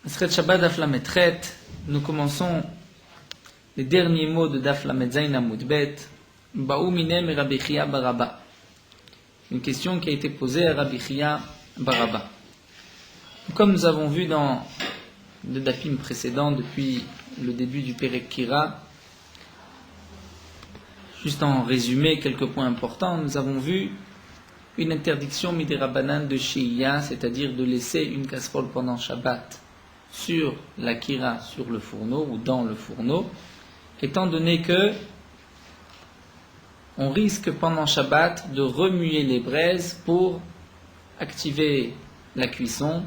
Masechet Shabbat Daf Lamed Chet, nous commençons les derniers mots de Daf Lamed Zayin Amud Bet. Ba'u minem et Rabbi Chia bar Abba. Une question qui a été posée à Rabbi Chia bar Abba. Comme nous avons vu dans le dapim précédent depuis le début du Perek Kira, juste en résumé quelques points importants, nous avons vu une interdiction midirabanan de Sheiya, c'est-à-dire de laisser une casserole pendant Shabbat sur la kira, sur le fourneau ou dans le fourneau, étant donné que on risque pendant Shabbat de remuer les braises pour activer la cuisson.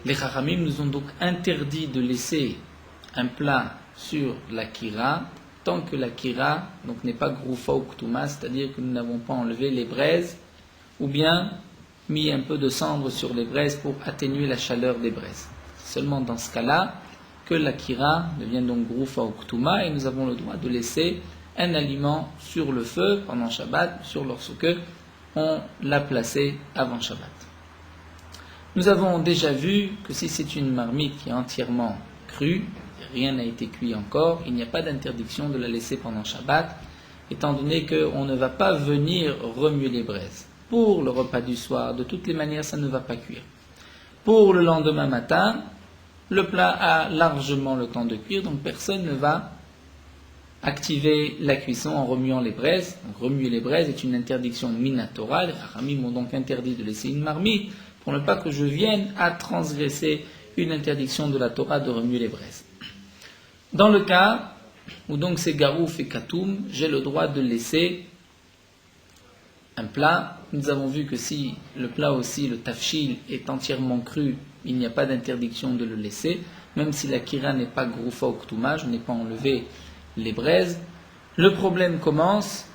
Les Chachamim nous ont donc interdit de laisser un plat sur la kira tant que la kira donc n'est pas groufa ou ktouma, c'est-à-dire que nous n'avons pas enlevé les braises ou bien mis un peu de cendre sur les braises pour atténuer la chaleur des braises. C'est seulement dans ce cas-là que la kira devient donc groufa ou ktouma et nous avons le droit de laisser un aliment sur le feu pendant Shabbat, sur lorsque on l'a placé avant Shabbat. Nous avons déjà vu que si c'est une marmite qui est entièrement crue, rien n'a été cuit encore, il n'y a pas d'interdiction de la laisser pendant Shabbat, étant donné qu'on ne va pas venir remuer les braises. Pour le repas du soir, de toutes les manières, ça ne va pas cuire. Pour le lendemain matin, le plat a largement le temps de cuire, donc personne ne va activer la cuisson en remuant les braises. Donc, remuer les braises est une interdiction minatora. Les Chachamim m'ont donc interdit de laisser une marmite pour ne pas que je vienne à transgresser une interdiction de la Torah de remuer les braises. Dans le cas où donc c'est garouf et katoum, j'ai le droit de laisser un plat. Nous avons vu que si le plat aussi, le tafshil, est entièrement cru, il n'y a pas d'interdiction de le laisser, même si la kira n'est pas groufa ou ktouma, je n'ai pas enlevé les braises. Le problème commence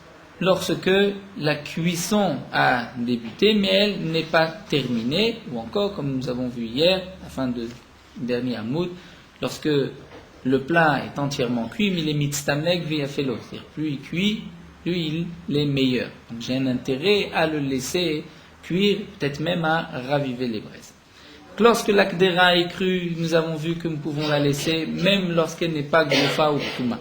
lorsque la cuisson a débuté, mais elle n'est pas terminée, ou encore, comme nous avons vu hier, à la fin de dernier Hamoud, lorsque le plat est entièrement cuit, mais il est mitztamek veyafelo, c'est-à-dire plus il cuit, plus il est meilleur. Donc j'ai un intérêt à le laisser cuire, peut-être même à raviver les braises. Lorsque l'akdera est crue, nous avons vu que nous pouvons la laisser, même lorsqu'elle n'est pas groufa ou ktouma.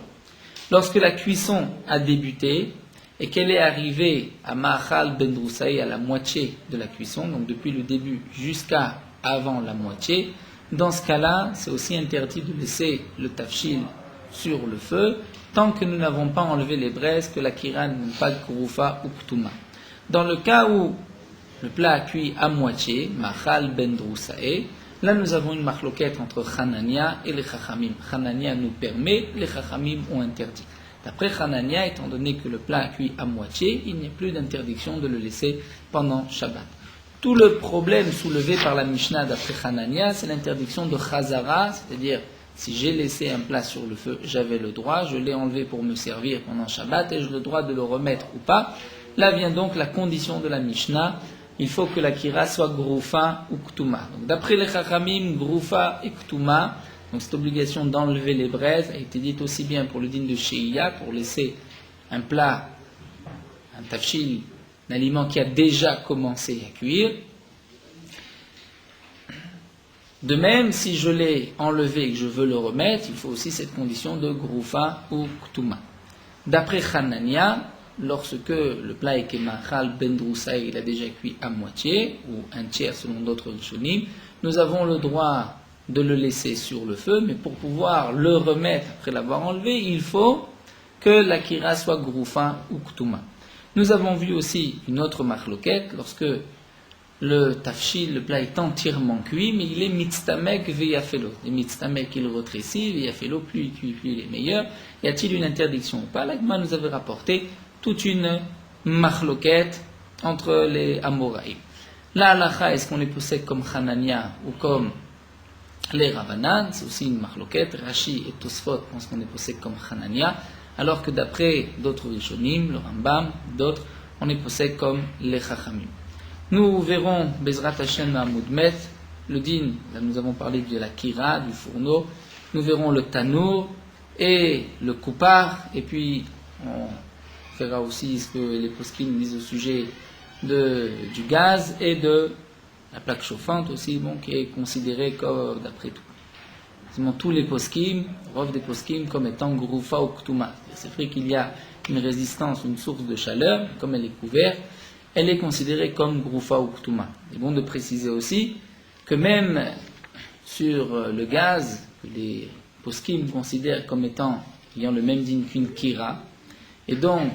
Lorsque la cuisson a débuté et qu'elle est arrivée à ma'achal ben droussaï, à la moitié de la cuisson, donc depuis le début jusqu'à avant la moitié, dans ce cas-là, c'est aussi interdit de laisser le tafshil sur le feu tant que nous n'avons pas enlevé les braises, que la kira n'est pas groufa ou ktouma. Dans le cas où le plat a cuit à moitié, ma'achal ben droussaï, là nous avons une marloquette entre Hanania et les Chachamim. Hanania nous permet, les Chachamim ont interdit. D'après Hanania, étant donné que le plat a cuit à moitié, il n'y a plus d'interdiction de le laisser pendant Shabbat. Tout le problème soulevé par la Mishnah d'après Hanania, c'est l'interdiction de Chazara, c'est-à-dire si j'ai laissé un plat sur le feu, j'avais le droit, je l'ai enlevé pour me servir pendant Shabbat et j'ai le droit de le remettre ou pas. Là vient donc la condition de la Mishnah, il faut que la kira soit groufa ou ktouma. Donc d'après les Chachamim, groufa et ktouma, donc cette obligation d'enlever les braises a été dite aussi bien pour le din de Sheiya, pour laisser un plat, un tafshil, un aliment qui a déjà commencé à cuire. De même, si je l'ai enlevé et que je veux le remettre, il faut aussi cette condition de groufa ou ktouma. D'après Hanania, lorsque le plat est kemachal ben droussaï, il a déjà cuit à moitié, ou un tiers selon d'autres rishonim, nous avons le droit de le laisser sur le feu, mais pour pouvoir le remettre après l'avoir enlevé, il faut que la kira soit groufa ou ktouma. Nous avons vu aussi une autre marloquette, lorsque le tafshil, le plat est entièrement cuit, mais il est mitztamek veyafelo. Le mitztamek, il rétrécit, veyafelo, plus il cuit, plus il est meilleur. Y a-t-il une interdiction ou pas? L'Agma nous avait rapporté toute une marloquette entre les Amoraïm. La halacha, est-ce qu'on est poussé comme Hanania ou comme les Rabbanan? C'est aussi une marloquette. Rashi et Tosfot pensent qu'on est poussé comme Hanania, alors que d'après d'autres Rishonim, le Rambam, d'autres, on est poussé comme les Chachamim. Nous verrons Bezrat Hashem Mahmoud Met, le din, là nous avons parlé de la kira, du fourneau, nous verrons le tanour et le koupar, et puis on verra aussi ce que les poskim disent au sujet du gaz et de la plaque chauffante aussi, bon, qui est considérée comme, d'après tout. Tous les poskim, rov des poskim comme étant groufa ou ktuma. C'est vrai qu'il y a une résistance, une source de chaleur, comme elle est couverte, elle est considérée comme groufa ou ktuma. Il est bon de préciser aussi que même sur le gaz, que les poskim considèrent comme étant ayant le même din qu'une kira, et donc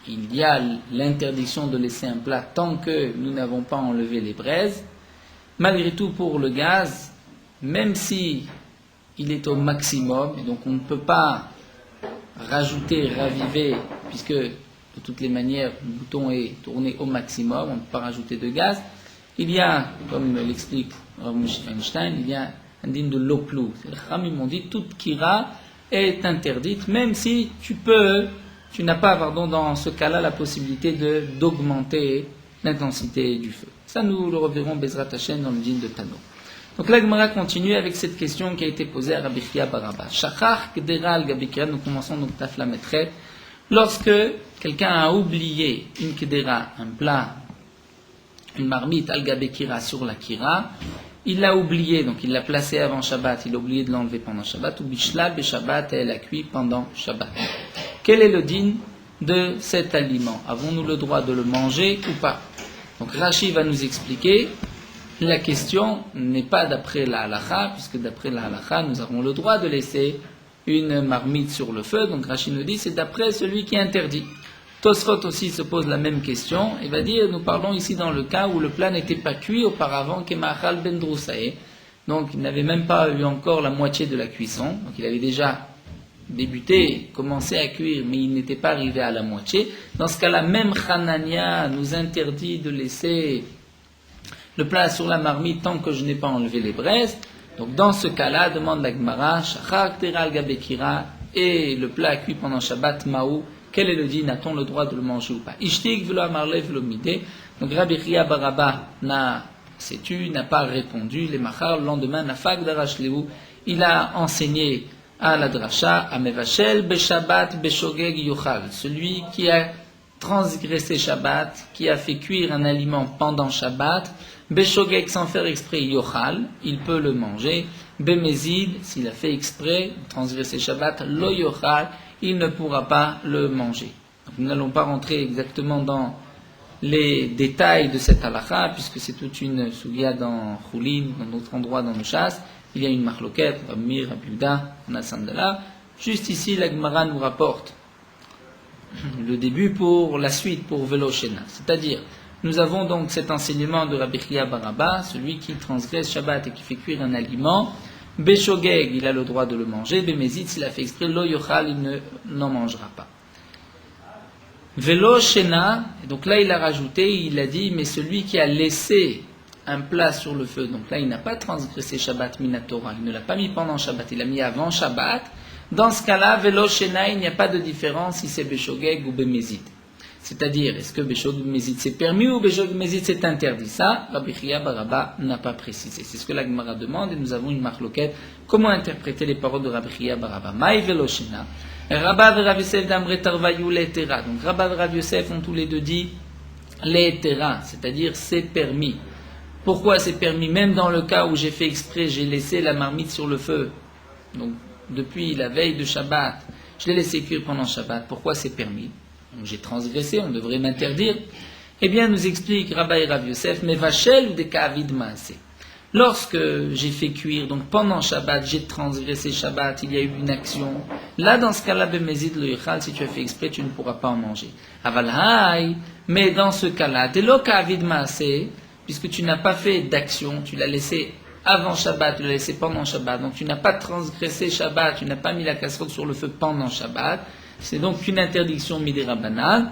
il y a l'interdiction de laisser un plat tant que nous n'avons pas enlevé les braises. Malgré tout, pour le gaz, même si il est au maximum, et donc on ne peut pas rajouter, raviver, puisque de toutes les manières le bouton est tourné au maximum, on ne peut pas rajouter de gaz, il y a, comme l'explique Rav Moshe Feinstein, il y a un din de l'oplou. Les Chachamim m'ont dit toute kira est interdite, même si tu n'as pas, dans ce cas-là, la possibilité d'augmenter l'intensité du feu. Ça, nous le reverrons Bezrat Hashem dans le din de Tano. Donc la Gemara continue avec cette question qui a été posée à Rabbi Chia bar Abba. Shachar Kedera al Gabi Kira, nous commençons donc Tafla Metret. Lorsque quelqu'un a oublié une Kedera, un plat, une marmite al Gabi Kira sur la Kira, il l'a oublié, donc il l'a placé avant Shabbat, il a oublié de l'enlever pendant Shabbat, ou Bishla be Shabbat, et elle a cuit pendant Shabbat. Quel est le din de cet aliment? Avons-nous le droit de le manger ou pas? Donc Rashi va nous expliquer. La question n'est pas d'après la halakha, puisque d'après la halakha, nous avons le droit de laisser une marmite sur le feu. Donc Rashi nous dit, c'est d'après celui qui interdit. Tosfot aussi se pose la même question, et va dire, nous parlons ici dans le cas où le plat n'était pas cuit auparavant, Kemachal ben Drousae. Donc il n'avait même pas eu encore la moitié de la cuisson, donc il avait déjà débuté, commencé à cuire, mais il n'était pas arrivé à la moitié. Dans ce cas-là, même Hanania nous interdit de laisser le plat sur la marmite tant que je n'ai pas enlevé les braises. Donc dans ce cas-là, demande la Gemara, Shachar Teral Gabekira, et le plat cuit pendant Shabbat Maou, quel est le din? A-t-on le droit de le manger ou pas? Ishtik velo amarle velo midé. Donc Rabbi Chia bar Abba n'a pas répondu. Les machar, le lendemain, nafak darashleu, il a enseigné à la dracha, à Mevachel, Beshabbat, Beshogeg, Yochal. Celui qui a transgressé Shabbat, qui a fait cuire un aliment pendant Shabbat, Beshogeg sans faire exprès, Yochal, il peut le manger. Bemezid, s'il a fait exprès, transgresser Shabbat, Lo Yochal, il ne pourra pas le manger. Donc, nous n'allons pas rentrer exactement dans les détails de cette halakha, puisque c'est toute une soulia dans Choulin, dans d'autres endroits dans nos chasses. Il y a une marloquette, Ramir, Abuda, on a Sandala. Juste ici, la Gemara nous rapporte le début pour la suite, pour Velo Shena. C'est-à-dire, nous avons donc cet enseignement de Rabbi Chia bar Abba, celui qui transgresse Shabbat et qui fait cuire un aliment. Beshogeg, il a le droit de le manger. Bemezid, s'il a fait exprès, Lo Yochal, il n'en mangera pas. Velo Shena, et donc là il a rajouté, il a dit, mais celui qui a laissé un plat sur le feu, donc là il n'a pas transgressé Shabbat Minatora, il ne l'a pas mis pendant Shabbat, il l'a mis avant Shabbat. Dans ce cas-là, Velo Shena, il n'y a pas de différence si c'est Beshogeg ou Bemezid. C'est-à-dire, est-ce que Beshogeg ou Bemezid c'est permis ou Beshogeg ou Bemezid c'est interdit? Ça, Rabbi Chia bar Abba n'a pas précisé. C'est ce que la Gemara demande et nous avons une marloquette. Comment interpréter les paroles de Rabbi Chia bar Abba? Maï Velo Shena. Rabba et Rav Yosef d'Amre Tarvayou l'Etera. Donc Rabba et Rav Yosef ont tous les deux dit l'Etera, c'est-à-dire c'est permis. Pourquoi c'est permis? Même dans le cas où j'ai fait exprès, j'ai laissé la marmite sur le feu. Donc depuis la veille de Shabbat, je l'ai laissé cuire pendant Shabbat. Pourquoi c'est permis? Donc j'ai transgressé, on devrait m'interdire. Eh bien, nous explique Rabba et Rav Yosef, mais vachel ou des kavid maasé. Lorsque j'ai fait cuire, donc pendant Shabbat, j'ai transgressé Shabbat, il y a eu une action. Là, dans ce cas-là, bemezid le yochal, si tu as fait exprès, tu ne pourras pas en manger. Aval hay, mais dans ce cas-là, t'es lo kavid maasé, puisque tu n'as pas fait d'action, tu l'as laissé avant Shabbat, tu l'as laissé pendant Shabbat, donc tu n'as pas transgressé Shabbat, tu n'as pas mis la casserole sur le feu pendant Shabbat, c'est donc une interdiction midirabanan,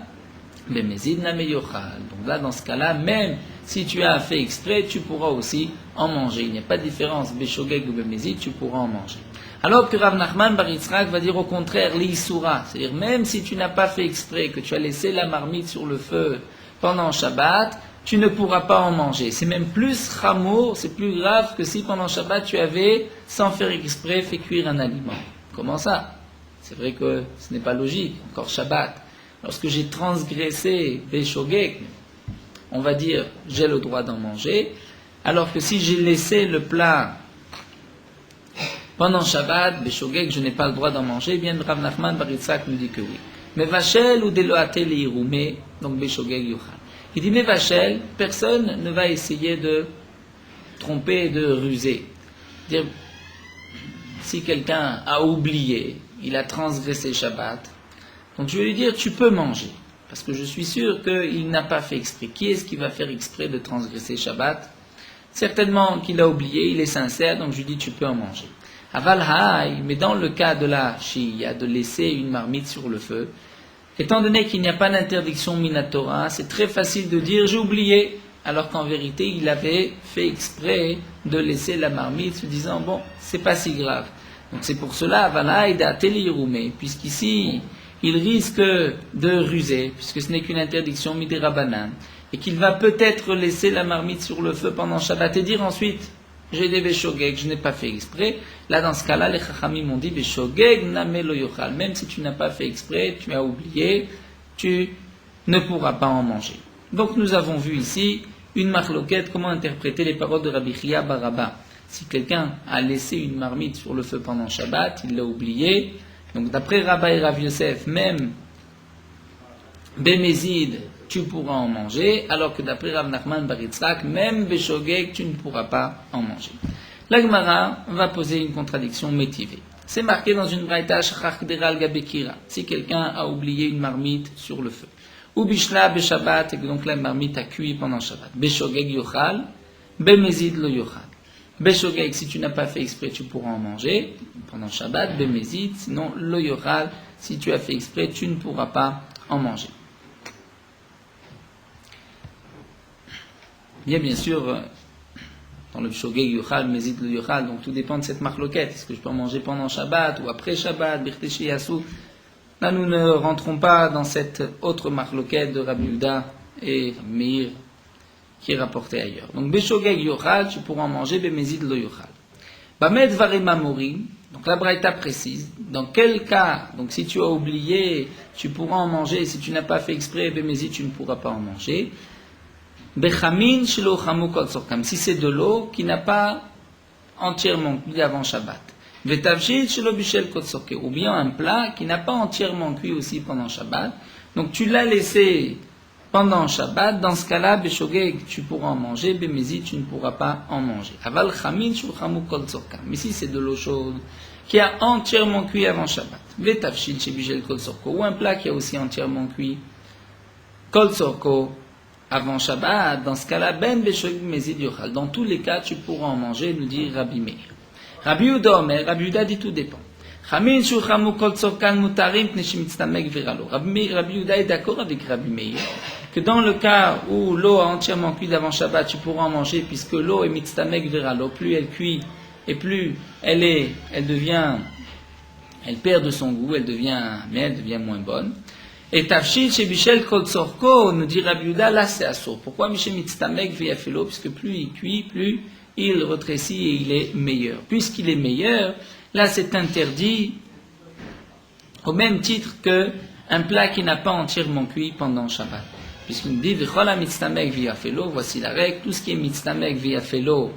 bemezid name yochal. Donc là, dans ce cas-là, même si tu as fait exprès, tu pourras aussi en manger. Il n'y a pas de différence, beshogeg ou bemezid, tu pourras en manger. Alors que Rav Nachman bar Yitzhak va dire au contraire, l'isura, c'est-à-dire même si tu n'as pas fait exprès, que tu as laissé la marmite sur le feu pendant Shabbat, tu ne pourras pas en manger. C'est même plus chamour, c'est plus grave que si pendant Shabbat tu avais, sans faire exprès, fait cuire un aliment. Comment ça? C'est vrai que ce n'est pas logique, encore Shabbat. Lorsque j'ai transgressé Beshogeg, on va dire j'ai le droit d'en manger, alors que si j'ai laissé le plat pendant Shabbat, Beshogeg, je n'ai pas le droit d'en manger, bien Rav Nachman bar Yitzhak nous dit que oui. Mais Vachel ou Deloate Leirume, donc Beshogeg Yochal. Il dit mais Vachel, personne ne va essayer de tromper et de ruser. Dire, si quelqu'un a oublié, il a transgressé Shabbat, donc je vais lui dire tu peux manger, parce que je suis sûr qu'il n'a pas fait exprès. Qui est-ce qui va faire exprès de transgresser Shabbat? Certainement qu'il a oublié, il est sincère, donc je lui dis tu peux en manger. Aval haï, mais dans le cas de la shia, de laisser une marmite sur le feu, étant donné qu'il n'y a pas d'interdiction minatora, c'est très facile de dire j'ai oublié, alors qu'en vérité il avait fait exprès de laisser la marmite se disant bon, c'est pas si grave. Donc c'est pour cela, aval haï d'atelirume, puisqu'ici il risque de ruser, puisque ce n'est qu'une interdiction midirabanan, et qu'il va peut-être laisser la marmite sur le feu pendant Shabbat et dire ensuite j'ai des Beshogeg, je n'ai pas fait exprès. Là, dans ce cas-là, les Chachamim m'ont dit Beshogeg name lo yochal. Même si tu n'as pas fait exprès, tu as oublié, tu ne pourras pas en manger. Donc, nous avons vu ici une marloquette, comment interpréter les paroles de Rabbi Chia bar Abba. Si quelqu'un a laissé une marmite sur le feu pendant Shabbat, il l'a oublié. Donc, d'après Rabba et Rav Yosef, même Bémézid, tu pourras en manger, alors que d'après Rav Nachman bar Yitzhak, même Beshogeg, tu ne pourras pas en manger. La Gemara va poser une contradiction métivée. C'est marqué dans une braïta Shachach Deral Gabekira, si quelqu'un a oublié une marmite sur le feu. Ou Bishla Beshabbat, et que donc la marmite a cuit pendant Shabbat. Beshogeg Yochal, Bémézid lo Yochal. Beshogeg, si tu n'as pas fait exprès, tu pourras en manger pendant Shabbat. Bémézid, sinon lo Yochal, si tu as fait exprès, tu ne pourras pas en manger. Bien sûr, dans le Shogeg Yochal, Mézid le Yochal, donc tout dépend de cette marloquette. Est-ce que je peux en manger pendant Shabbat ou après Shabbat, Birteshi Yasu? Là, nous ne rentrons pas dans cette autre marloquette de Rabbi Yehuda et Meir qui est rapportée ailleurs. Donc, Beshogeg Yochal, tu pourras en manger, Mézid le Yochal. Bamed Varema Mori, donc la Braïta précise, dans quel cas, donc si tu as oublié, tu pourras en manger, et si tu n'as pas fait exprès, Mézid, tu ne pourras pas en manger. Bechamin shelo chamu kol sorkam, si c'est de l'eau qui n'a pas entièrement cuit avant Shabbat. Vetavshil shelo bishel kol sorke, ou bien un plat qui n'a pas entièrement cuit aussi pendant Shabbat. Donc tu l'as laissé pendant Shabbat, dans ce cas-là, beshogeg, tu pourras en manger, bemezi, tu ne pourras pas en manger. Aval chamin shelo chamu kol sorkam, mais si c'est de l'eau chaude qui a entièrement cuit avant Shabbat. Vetavshil shelo bishel kol sorko, ou un plat qui a aussi entièrement cuit kol sorko avant Shabbat, dans ce cas-là, ben beshogeg mezid yochal. Dans tous les cas, tu pourras en manger, nous dit Rabbi Meir. Rabbi Yehuda Omer, Rabbi Yehuda dit tout dépend. Chamin shuchamu kol tzorkan mutarim pnei mitztamek viralo. Rabbi Yehuda est d'accord avec Rabbi Meir que dans le cas où l'eau a entièrement cuit d'avant Shabbat, tu pourras en manger puisque l'eau est mitztamek viralo. Plus elle cuit et plus elle perd de son goût, elle devient moins bonne. Et tafshil chez Bishel Kol Tzorko, nous dit Rabbi Yehuda, là c'est assour. Pourquoi Michel Mitztamek Veyafelo? Puisque plus il cuit, plus il rétrécit et il est meilleur. Puisqu'il est meilleur, là c'est interdit au même titre qu'un plat qui n'a pas entièrement cuit pendant Shabbat. Puisqu'il nous dit Vichola Mitztamek Veyafelo, voici la règle, tout ce qui est Mitztamek Veyafelo,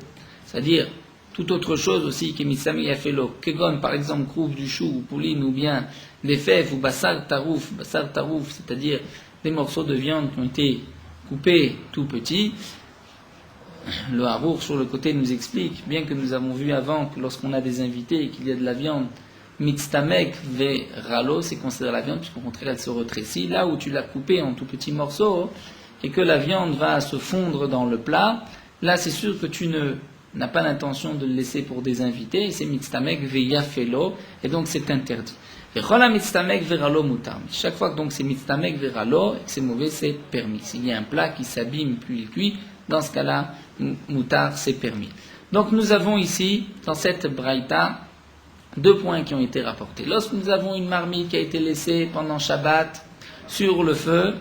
c'est-à-dire toute autre chose aussi qui est Mitztamek Veyafelo, kegon par exemple crouve du chou ou pouline ou bien des fèves ou basar tarouf, c'est-à-dire des morceaux de viande qui ont été coupés tout petits. Le harour sur le côté nous explique, bien que nous avons vu avant que lorsqu'on a des invités et qu'il y a de la viande, mitztamek ve ralo, c'est considéré la viande, puisqu'au contraire elle se rétrécit. Là où tu l'as coupé en tout petits morceaux et que la viande va se fondre dans le plat, là c'est sûr que tu n'as pas l'intention de le laisser pour des invités, et c'est mitztamek ve yafelo, et donc c'est interdit. Chaque fois que donc c'est mitztamek veralo et que c'est mauvais, c'est permis. S'il y a un plat qui s'abîme puis il cuit, dans ce cas-là, moutar, c'est permis. Donc nous avons ici, dans cette braïta, deux points qui ont été rapportés. Lorsque nous avons une marmite qui a été laissée pendant Shabbat sur le feu,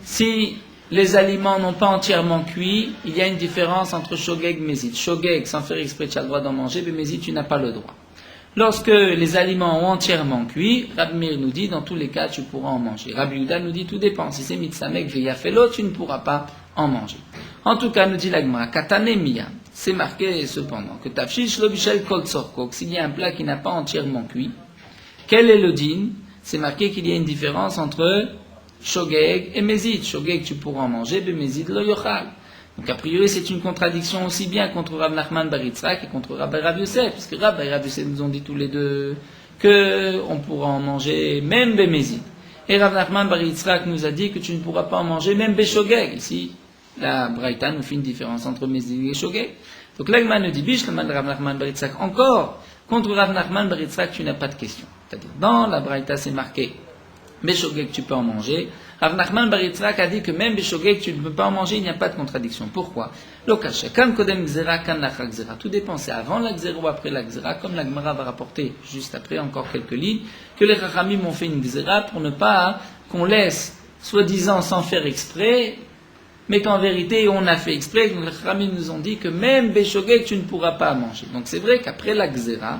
si les aliments n'ont pas entièrement cuit, il y a une différence entre shogeg et mézid. Shogeg, sans faire exprès, tu as le droit d'en manger, mais mézid, tu n'as pas le droit. Lorsque les aliments ont entièrement cuit, Rabbi Meir nous dit, dans tous les cas, tu pourras en manger. Rabbi Yehuda nous dit, tout dépend. Si c'est mitzamek veyafelo, tu ne pourras pas en manger. En tout cas, nous dit l'Agmara, katane miya. C'est marqué cependant que tafshish lo bishel kol tzorko, s'il y a un plat qui n'a pas entièrement cuit, quel est le din? C'est marqué qu'il y a une différence entre shogeg et mezid. Shogeg, tu pourras en manger, mais mezid lo yochal. Donc, a priori, c'est une contradiction aussi bien contre Rav Nachman bar Yitzhak et contre Rabbi Rav Yosef, puisque Rabbi et Rav Yosef nous ont dit tous les deux qu'on pourra en manger même bémézid. Et Rav Nachman bar Yitzhak nous a dit que tu ne pourras pas en manger même béshogeg. Ici, la Braïta nous fait une différence entre mezid et shogeg. Donc, l'Agma nous dit, bish, le man de Rav Nachman bar Yitzhak, encore, contre Rav Nachman bar Yitzhak, tu n'as pas de question. C'est-à-dire, dans la Braïta, c'est marqué, béshogeg, tu peux en manger. Rav Nachman bar Yitzhak a dit que même béshogeg, tu ne peux pas en manger, il n'y a pas de contradiction. Pourquoi? Lokasha, kan kodem gzera, kan lacha gzera. Tout dépend, c'est avant la gzera ou après la gzera, comme la Gemara va rapporter juste après, encore quelques lignes, que les Chachamim ont fait une gzera pour ne pas qu'on laisse, soi-disant sans faire exprès, mais qu'en vérité on a fait exprès. Donc les Chachamim nous ont dit que même béshogeg, tu ne pourras pas manger. Donc c'est vrai qu'après la gzera,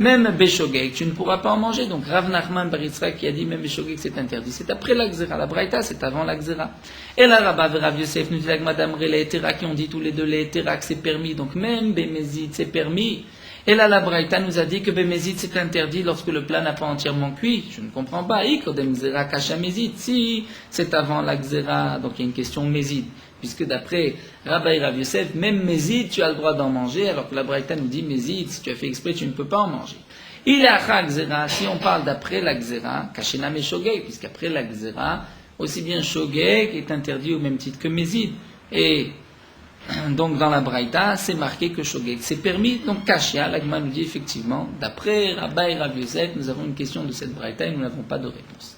même béshogeg, tu ne pourras pas en manger. Donc Rav Nachman bar Yitzhak qui a dit même béshogeg c'est interdit. C'est après la gzera. La braïta c'est avant la gzera. Et la Rabba et Rav Yosef nous dit la Madame les Hétéra qui ont dit tous les deux les Hétéra que c'est permis. Donc même bémézid c'est permis. Et là la braïta nous a dit que bémézid c'est interdit lorsque le plat n'a pas entièrement cuit. Je ne comprends pas. Ikodem gzera kasha mézid. Si c'est avant la gzera, donc il y a une question mézid. Puisque d'après Rabbi et Rav Yosef, même mézid, tu as le droit d'en manger, alors que la Braïta nous dit mézid, si tu as fait exprès, tu ne peux pas en manger. Il a achar gzera, si on parle d'après la gzera, kashena me shogeg, puisqu'après la gzera, aussi bien shogeg est interdit au même titre que mézid. Et donc dans la Braïta, c'est marqué que shogeg c'est permis, donc kashia, l'Agma nous dit effectivement, d'après Rabbi et Rav Yosef, nous avons une question de cette Braïta et nous n'avons pas de réponse.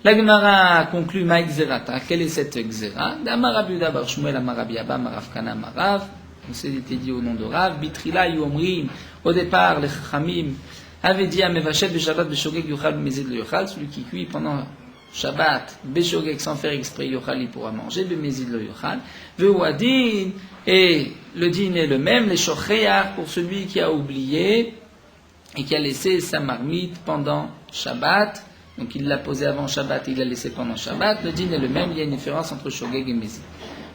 La Gemara conclut Maïk Zerata. Quelle est cette Xera? D'Amar Rabbi Yehuda bar Shmuel Amar Rabbi Abba Marav Kana Marav. On s'est dit au nom de Rav. Bitrila Yomrim. Au départ, les Chachamim avaient dit à Mevachet Beshabbat Beshogeg Yochal Bemezid le Yochal. Celui qui cuit pendant Shabbat Beshogeg sans faire exprès Yochal, il pourra manger Bemezid le Yochal. Veuadin. Et le din est le même. Les Shocheyar pour celui qui a oublié et qui a laissé sa marmite pendant Shabbat. Donc il l'a posé avant Shabbat, il l'a laissé pendant Shabbat. Le din est le même, il y a une différence entre Shogeg et Mezid.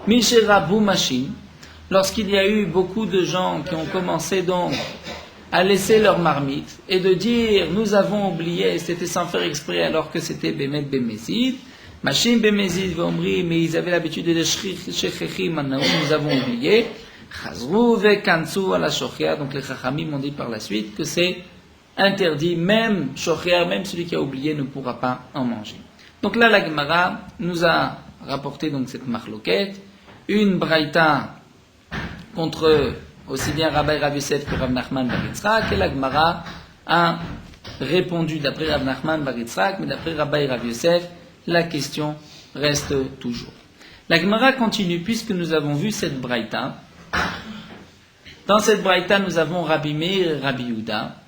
Misherabu Machine, lorsqu'il y a eu beaucoup de gens qui ont commencé donc à laisser leur marmite et de dire nous avons oublié, c'était sans faire exprès alors que c'était Bemet Bemezid, Machine Bemezid Vomri, mais ils avaient l'habitude de dire Shechechim, nous avons oublié, Chazru Vekansu ala Shochia, donc les Chachamim ont dit par la suite que c'est interdit, même Shocher, même celui qui a oublié ne pourra pas en manger. Donc là, la Gemara nous a rapporté donc cette marloquette, une braïta contre aussi bien Rabbi Rav Yosef que Rav Nachman bar Yitzhak, et la Gemara a répondu d'après Rav Nachman bar Yitzhak, mais d'après Rabbi Rav Yosef, la question reste toujours. La Gemara continue, puisque nous avons vu cette braïta. Dans cette braïta, nous avons Rabbi Meir et Rabbi Yehuda.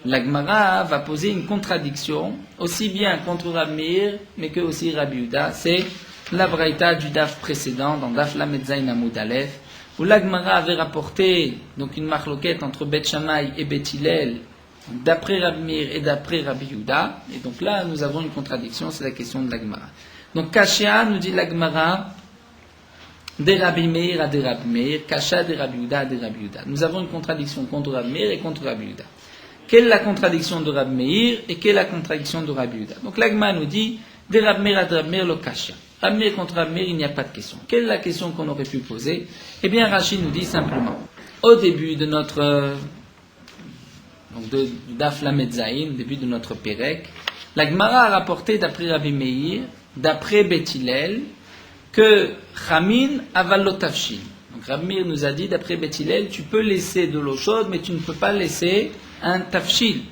La Gemara va poser une contradiction, aussi bien contre Rabbi Meir, mais que aussi Rabbi Yehuda. C'est la braïta du daf précédent, dans Daf Lamed Zayin Amud Aleph, où la Gemara avait rapporté donc une marloquette entre Bet Shammai et Bet Hillel, d'après Rabbi Meir et d'après Rabbi Yehuda. Et donc là, nous avons une contradiction, c'est la question de la Gemara. Donc Kashia, nous dit la Gemara, de Rabbi Meir à de Rabbi Meir, Kasha de Rabbi Yehuda à de Rabbi Yehuda. Nous avons une contradiction contre Rabbi Meir et contre Rabbi Yehuda. Quelle est la contradiction de Rabbi Meir et quelle est la contradiction de Rabbi Yehuda? Donc l'Agma nous dit, de Rabbi Meir à de Rabbi Meir, le Kashia. Rabbi Meir contre Rabbi Meir, il n'y a pas de question. Quelle est la question qu'on aurait pu poser? Eh bien, Rashi nous dit simplement, au début de notre Daf Lamed Zayin, au début de notre Pérek, la Gemara a rapporté d'après Rabbi Meir, d'après Bet Hillel, que Chamin aval lo tafshil. Donc Rabbi Meir nous a dit, d'après Bet Hillel, tu peux laisser de l'eau chaude, mais tu ne peux pas laisser un tafshil.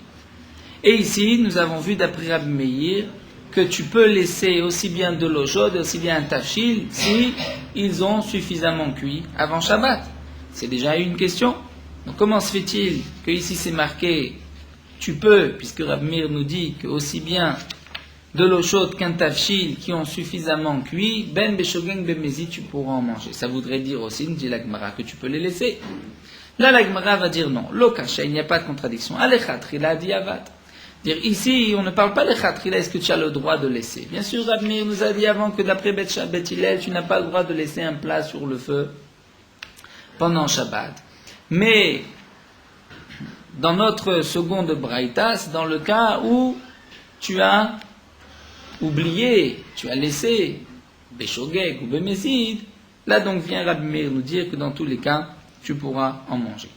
Et ici, nous avons vu d'après Rabbi Meir que tu peux laisser aussi bien de l'eau chaude, aussi bien un tafshil, si ils ont suffisamment cuit avant Shabbat. C'est déjà une question. Donc comment se fait-il que ici c'est marqué tu peux, puisque Rabbi Meir nous dit que aussi bien de l'eau chaude qu'un tafshil qui ont suffisamment cuit, ben beshogeng bemezi, tu pourras en manger. Ça voudrait dire aussi, nous dit la Gemara, que tu peux les laisser. Là, la Gemara va dire non. Lokasha, il n'y a pas de contradiction. Alechatchila diavat. Dire ici, on ne parle pas de khatrila, est-ce que tu as le droit de laisser? Bien sûr, Rabbi Meir nous a dit avant que d'après Bet Hillel, tu n'as pas le droit de laisser un plat sur le feu pendant Shabbat. Mais, dans notre seconde braïta, c'est dans le cas où tu as oublié, tu as laissé Beshogeg ou Bemezid, là donc vient Rabbi Meir nous dire que dans tous les cas, tu pourras en manger.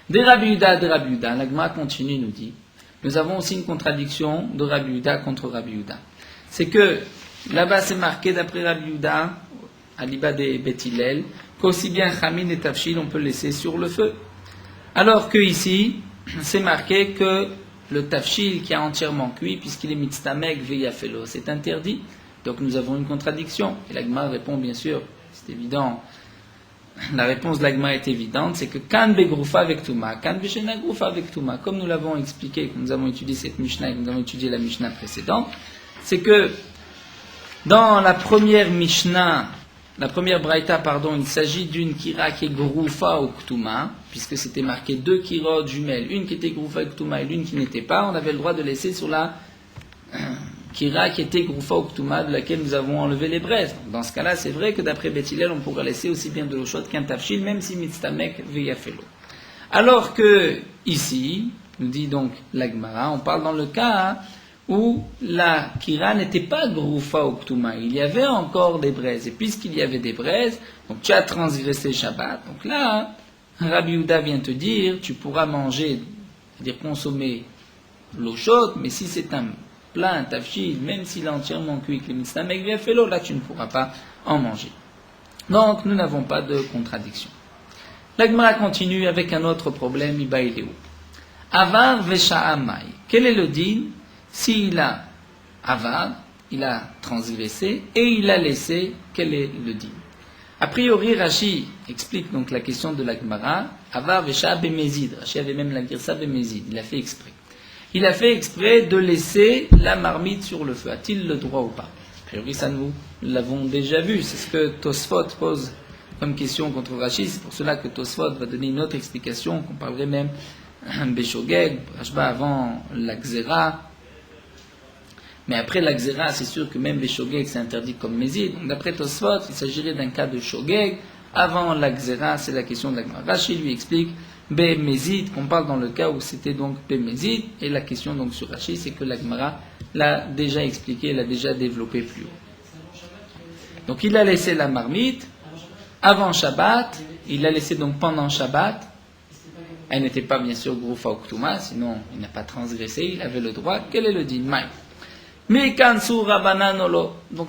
Des Rabbi Yuda, la Gemara continue, nous dit, nous avons aussi une contradiction de Rabbi Yuda contre Rabbi Yuda. C'est que, là-bas c'est marqué d'après Rabbi Yuda, à l'Iba des Bet Hillel, qu'aussi bien Chamin et Tafshil on peut laisser sur le feu. Alors que ici, c'est marqué que le Tafshil qui a entièrement cuit, puisqu'il est mitztamek veyafelo, c'est interdit. Donc nous avons une contradiction. Et la Gemara répond bien sûr, c'est évident. La réponse de l'Agma est évidente, c'est que kan begroufa avec Touma, kan beshena groufa avec Touma, comme nous l'avons expliqué, quand nous avons étudié cette Mishnah et que nous avons étudié la Mishnah précédente, c'est que dans la première Mishnah, la première Braïta, il s'agit d'une kira qui est groufa ou Ktouma, puisque c'était marqué deux kirot jumelles, une qui était groufa et Ktouma et l'une qui n'était pas, on avait le droit de laisser sur la kira qui était groufa ou Ktouma, de laquelle nous avons enlevé les braises. Dans ce cas-là, c'est vrai que d'après Bet Hillel, on pourrait laisser aussi bien de l'eau chaude qu'un tafshil, même si mitztamek veyafelo. Alors que, ici, nous dit donc la Gemara, on parle dans le cas où la kira n'était pas groufa ou Ktouma, il y avait encore des braises. Et puisqu'il y avait des braises, donc tu as transgressé Shabbat. Donc là, Rabbi Yehuda vient te dire, tu pourras manger, c'est-à-dire consommer l'eau chaude, mais si c'est un plat, un tafshil, même s'il est entièrement cuit avec les mitztamek veyafelo, là tu ne pourras pas en manger. Donc nous n'avons pas de contradiction. La Gemara continue avec un autre problème, Ibaïléou. Avar vesha'amai. Quel est le din s'il a avar, il a transgressé, et il a laissé, quel est le din? A priori, Rashi explique donc la question de la Gemara, avar vesha'a bemezid. Rashi avait même la girsa bemezid, il a fait exprès. Il a fait exprès de laisser la marmite sur le feu. A-t-il le droit ou pas? A priori, ça nous l'avons déjà vu. C'est ce que Tosfot pose comme question contre Rashi. C'est pour cela que Tosfot va donner une autre explication, qu'on parlerait même Beshogeg, Rashba avant la Xéra. Mais après la Xéra, c'est sûr que même Beshogeg, c'est interdit comme Mézid. Donc d'après Tosfot, il s'agirait d'un cas de Shogeg. Avant la Xéra, c'est la question de la Gemara. Rashi lui explique Bémézid, qu'on parle dans le cas où c'était donc Bémézid, et la question donc sur Rashi, c'est que la Gemara l'a déjà expliqué, l'a déjà développé plus haut. Donc il a laissé la marmite avant Shabbat, il l'a laissé donc pendant Shabbat, elle n'était pas bien sûr Groufa ou Ktouma, sinon il n'a pas transgressé, il avait le droit. Quel est le din? Mais Kansu Rabananolo. Donc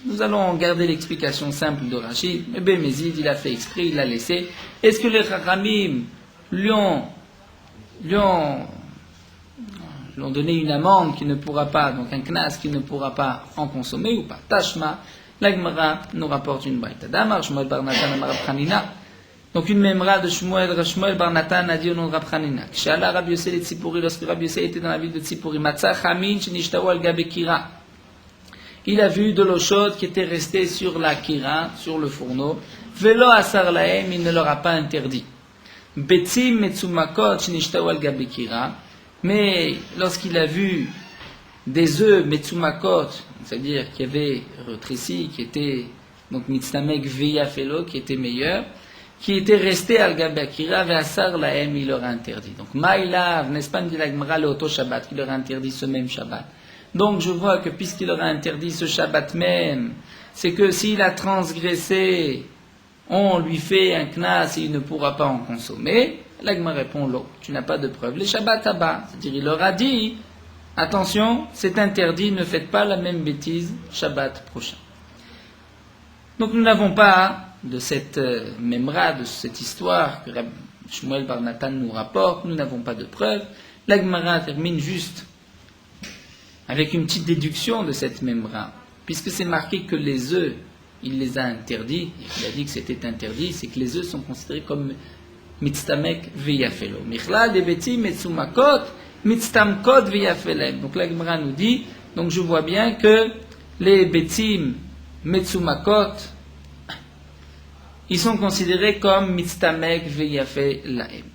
nous allons garder l'explication simple de Rashi. Mais Bémézid, il a fait exprès, il l'a laissé. Est-ce que les Chachamim lui ont donné une amende qui ne pourra pas, donc un knas qui ne pourra pas en consommer ou pas? Tashma, la Gemara nous rapporte une braïta. Damar Shmuel bar Natan amar Rab Chanina. Donc une memra de Shmuel bar Natan a dit au nom de Rab Chanina. Kshala Rab Yosef et Tzipori, lorsque Rab Yosef était dans la ville de Tzipori, Matzah Chamin shenishtahu al gabe kira. Il a vu de l'eau chaude qui était restée sur la kira, sur le fourneau. Velo asar lahem, il ne leur a pas interdit. Betzim metzumakot shenishtahu al gabe kira. Mais lorsqu'il a vu des œufs metzumakot, c'est-à-dire qui avaient rétréci, qui étaient donc mitztamek veyafelo, qui étaient meilleurs, qui étaient restés al gabe kira, ve'asar lahem, il leur a interdit. Donc maïlav, n'est-ce pas, dit la Gemara, le auto Shabbat, qui leur a interdit ce même Shabbat. Donc je vois que puisqu'il leur a interdit ce Shabbat même, c'est que s'il a transgressé, on lui fait un knas et il ne pourra pas en consommer. L'Agma répond l'eau, tu n'as pas de preuve. Les Shabbat Abba, c'est-à-dire il leur a dit, attention, c'est interdit, ne faites pas la même bêtise Shabbat prochain. Donc nous n'avons pas de cette memra, de cette histoire que Shmuel bar Natan nous rapporte, nous n'avons pas de preuve. L'Agmara termine juste avec une petite déduction de cette memra, puisque c'est marqué que les œufs, il les a interdits, il a dit que c'était interdit, c'est que les œufs sont considérés comme mitztamek veyafelo. Michlal de betim metzumakot, mitztamkot veyafelem. Donc la Gemara nous dit, donc je vois bien que les betim metzumakot, ils sont considérés comme mitztamek veyafe laem.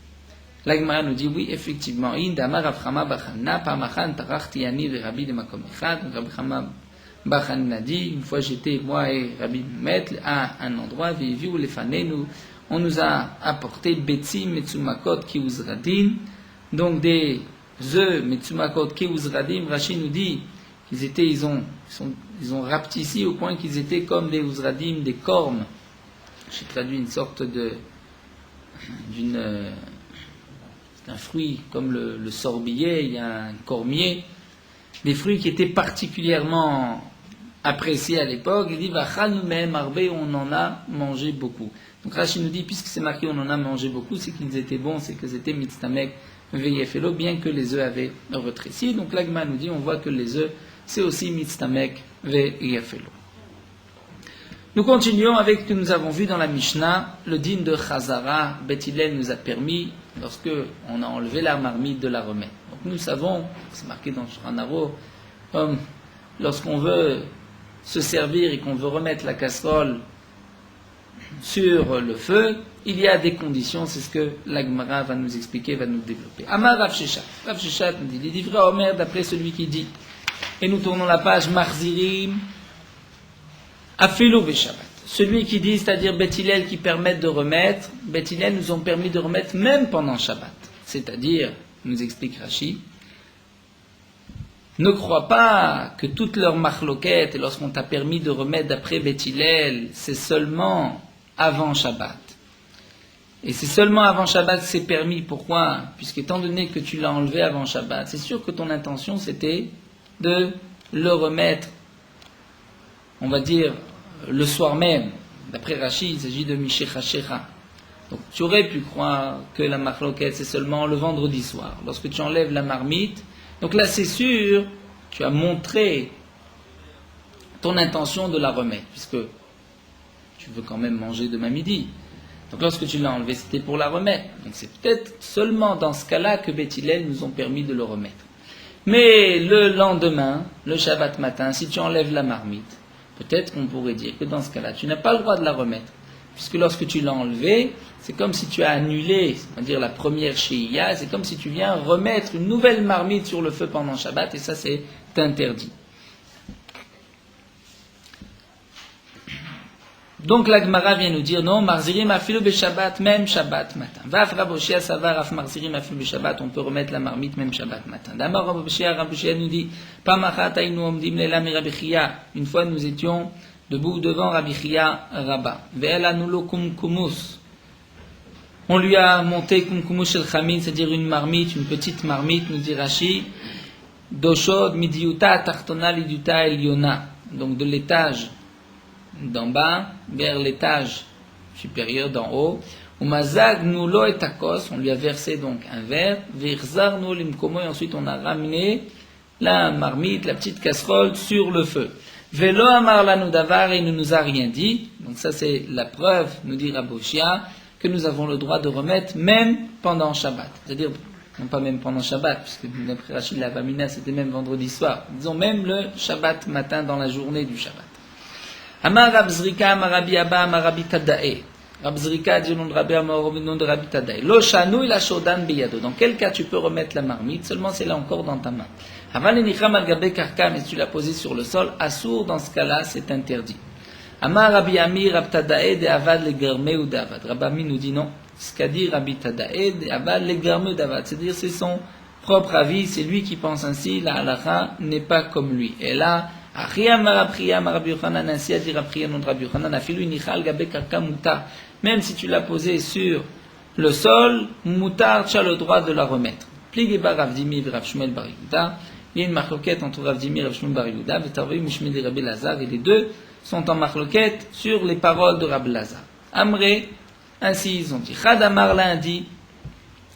La Gemara nous dit oui, effectivement. Indama Rav Chama Bachanna, Pamachan Tarachti Ani ve Rabbi de Makom Echad. Donc Rav Chama Bachanna dit, une fois j'étais, moi et Rabbi Moumet, à un endroit, Veviu Lefanenu, on nous a apporté Betzim Metzumakot Kiuzradim, donc des œufs Metzumakot Kiuzradim. Rashi nous dit qu'ils ont rapetissé au point qu'ils étaient comme des Uzradim, des cornes. J'ai traduit une sorte un fruit comme le sorbillet, il y a un cormier, des fruits qui étaient particulièrement appréciés à l'époque. Il dit Vachanumem arbe, on en a mangé beaucoup. Donc Rashi nous dit, puisque c'est marqué on en a mangé beaucoup, c'est qu'ils étaient bons, c'est que c'était mitztamek veyefelo, bien que les œufs avaient retréci. Donc l'agma nous dit, on voit que les œufs, c'est aussi mitztamek veyefelo. Nous continuons avec ce que nous avons vu dans la Mishnah, le din de Chazara. Beth Hillel nous a permis, lorsque on a enlevé la marmite, de la remettre. Donc nous savons, c'est marqué dans Shulchan Aruch, comme lorsqu'on veut se servir et qu'on veut remettre la casserole sur le feu, il y a des conditions, c'est ce que la Gemara va nous expliquer, va nous développer. Amar Rav Sheshat. Rav Sheshat nous dit, les livrets à Omer d'après celui qui dit, et nous tournons la page, Marzirim, Afilo Shabbat. Celui qui dit, c'est-à-dire Beth Hillel qui permettent de remettre, Beth Hillel nous ont permis de remettre même pendant Shabbat. C'est-à-dire, nous explique Rashi, ne crois pas que toutes leurs machloquettes, et lorsqu'on t'a permis de remettre d'après Beth Hillel, c'est seulement avant Shabbat. Et c'est seulement avant Shabbat que c'est permis. Pourquoi ? Puisqu'étant donné que tu l'as enlevé avant Shabbat, c'est sûr que ton intention c'était de le remettre, on va dire, le soir même. D'après Rashi, il s'agit de Mishecha Shecha. Donc tu aurais pu croire que la machloquette c'est seulement le vendredi soir, lorsque tu enlèves la marmite. Donc là c'est sûr, tu as montré ton intention de la remettre, puisque tu veux quand même manger demain midi. Donc lorsque tu l'as enlevé, c'était pour la remettre. Donc c'est peut-être seulement dans ce cas-là que Beth Hillel nous ont permis de le remettre. Mais le lendemain, le Shabbat matin, si tu enlèves la marmite, peut-être qu'on pourrait dire que dans ce cas-là, tu n'as pas le droit de la remettre. Puisque lorsque tu l'as enlevée, c'est comme si tu as annulé, on va dire la première Shehiya, c'est comme si tu viens remettre une nouvelle marmite sur le feu pendant Shabbat, et ça c'est interdit. Donc la Gemara vient nous dire, non, Marzirim afilu be-Shabbat, même Shabbat matin. Vaf Raboshia savar af Marzirim afilu be-Shabbat, on peut remettre la marmite même Shabbat matin. D'abord Raboshia nous dit, Pamachat ainu omdim lela mi Rabbi Chia. Une fois nous étions debout devant Rabbi Chia Rabba. Ve'el anulo kumkumus. On lui a monté kumkumus shel chamin, c'est-à-dire une marmite, une petite marmite, nous dit Rashi, doshod midiuta tartona lidiuta eliona. Donc de l'étage d'en bas vers l'étage supérieur d'en haut. Umazag nulo et takos, on lui a versé donc un verre. Virzar nu limkomo, et ensuite on a ramené la marmite, la petite casserole sur le feu. Velo amar lanu davar, et il ne nous a rien dit. Donc ça c'est la preuve, nous dit Raboshia, que nous avons le droit de remettre même pendant Shabbat. C'est-à-dire, non pas même pendant Shabbat, puisque d'après Rachid la Vamina c'était même vendredi soir. Disons même le Shabbat matin dans la journée du Shabbat. Amar Rab Zrika, Amar Rabbi Abba, Amar Rabbi Tadae. Rab Zrika dit au nom de Rabbi Amar, au nom de Rabbi Tadae. Lo shanu ila shodan biyado. Dans quel cas tu peux remettre la marmite? Seulement c'est là encore dans ta main. Aval enicham al gabe karka, mais si tu l'as posé sur le sol, assour, dans ce cas-là c'est interdit. Amar Rabbi Amir, Rab Tadae, de avad le germe ou d'avad. Rabbi Amir nous dit non. Ce qu'a dit Rabbi Tadae, de avad le germe ou d'avad. C'est-à-dire c'est son propre avis, c'est lui qui pense ainsi, la halakha n'est pas comme lui. Et là, même si tu l'as posé sur le sol, mutar, tu as le droit de la remettre. Il y a une marloquette entre Rav Dimi et Rav Shmuel bar Yehuda, et les deux sont en marloquette sur les paroles de Rabbi Lazar. Amré, ainsi ils ont dit. Chadamar l'a dit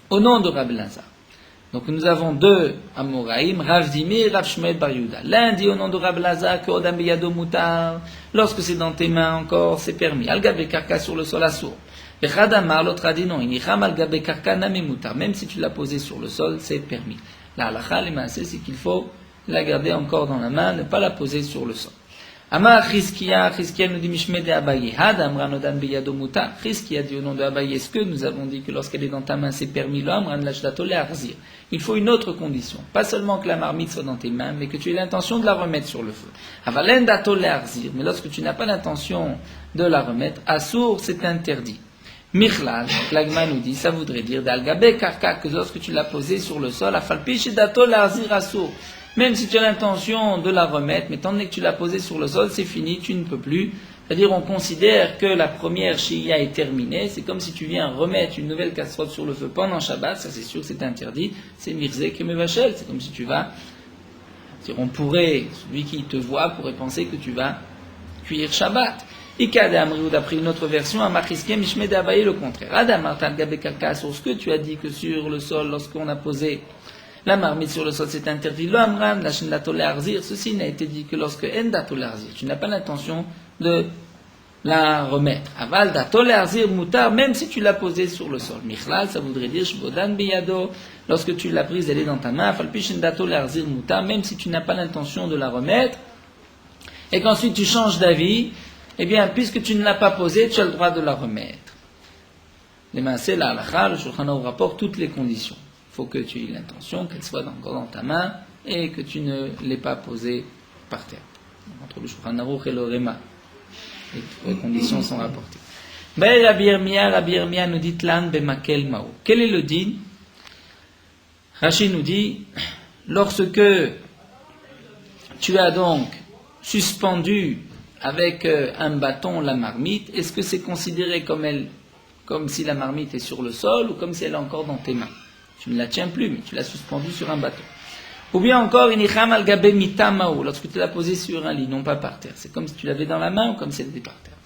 au nom de Rabbi Lazar. Donc nous avons deux Amoraïm, Rav Dimi et Rav Shmuel bar Yehuda. L'un dit au nom de Rabbi Lazar que Odam beyado mutar, lorsque c'est dans tes mains encore, c'est permis. Al gabe karka sur le sol assour. Et Chadamar, l'autre a dit non, inicham al gabe karka nami mutar. Même si tu l'as posé sur le sol, c'est permis. La halakha, les mains, c'est qu'il faut la garder encore dans la main, ne pas la poser sur le sol. Amar Chizkia nous dit Mishme de Abaye. Had Amran Odan Beyado Muta. Chizkia dit au nom de Abaye, est-ce que nous avons dit que lorsqu'elle est dans ta main, c'est permis l'Amran Lachdato Le'arzir? Il faut une autre condition. Pas seulement que la marmite soit dans tes mains, mais que tu aies l'intention de la remettre sur le feu. Avalen Dato Le'arzir. Mais lorsque tu n'as pas l'intention de la remettre, Assour, c'est interdit. Michlal, l'Agma nous dit, ça voudrait dire d'Algabe Karka, que lorsque tu l'as posé sur le sol, Afalpish Dato Le'arzir Assour. Même si tu as l'intention de la remettre, mais tant que tu l'as posée sur le sol, c'est fini, tu ne peux plus. C'est-à-dire, on considère que la première shia est terminée. C'est comme si tu viens remettre une nouvelle casserole sur le feu pendant Shabbat. Ça, c'est sûr que c'est interdit. C'est mirzek et mevachel. C'est comme si tu vas... On pourrait, celui qui te voit pourrait penser que tu vas cuire Shabbat. Ikade Amriou, d'après une autre version, Amachiske Mishmed Abaye, le contraire. Adamartan Gabekaka, sur ce que tu as dit que sur le sol, lorsqu'on a posé la marmite sur le sol, c'est interdit. Lo amran, la shendato le'arzir. Ceci n'a été dit que lorsque endato le'arzir, tu n'as pas l'intention de la remettre. Aval dato le'arzir mutar, même si tu l'as posée sur le sol. Michlal, ça voudrait dire shbodan biyado. Lorsque tu l'as prise, elle est dans ta main. Falpi shendato le'arzir mutar, même si tu n'as pas l'intention de la remettre. Et qu'ensuite tu changes d'avis, eh bien, puisque tu ne l'as pas posée, tu as le droit de la remettre. Les mains, c'est la halakha, le Shulchan Aruch rapporte toutes les conditions. Il faut que tu aies l'intention qu'elle soit encore dans ta main et que tu ne l'aies pas posée par terre. Entre le Shulchan Aruch et le Réma, les conditions sont rapportées. Rabbi Yirmiyah nous dit Tlan bemakel mao. Quel est le din? Rashi nous dit, lorsque tu as donc suspendu avec un bâton la marmite, est-ce que c'est considéré comme si la marmite est sur le sol ou comme si elle est encore dans tes mains? Tu ne la tiens plus, mais tu l'as suspendue sur un bâton. Ou bien encore, inicham al gabe mitamao, lorsque tu l'as posée sur un lit, non pas par terre. C'est comme si tu l'avais dans la main ou comme si elle était par terre.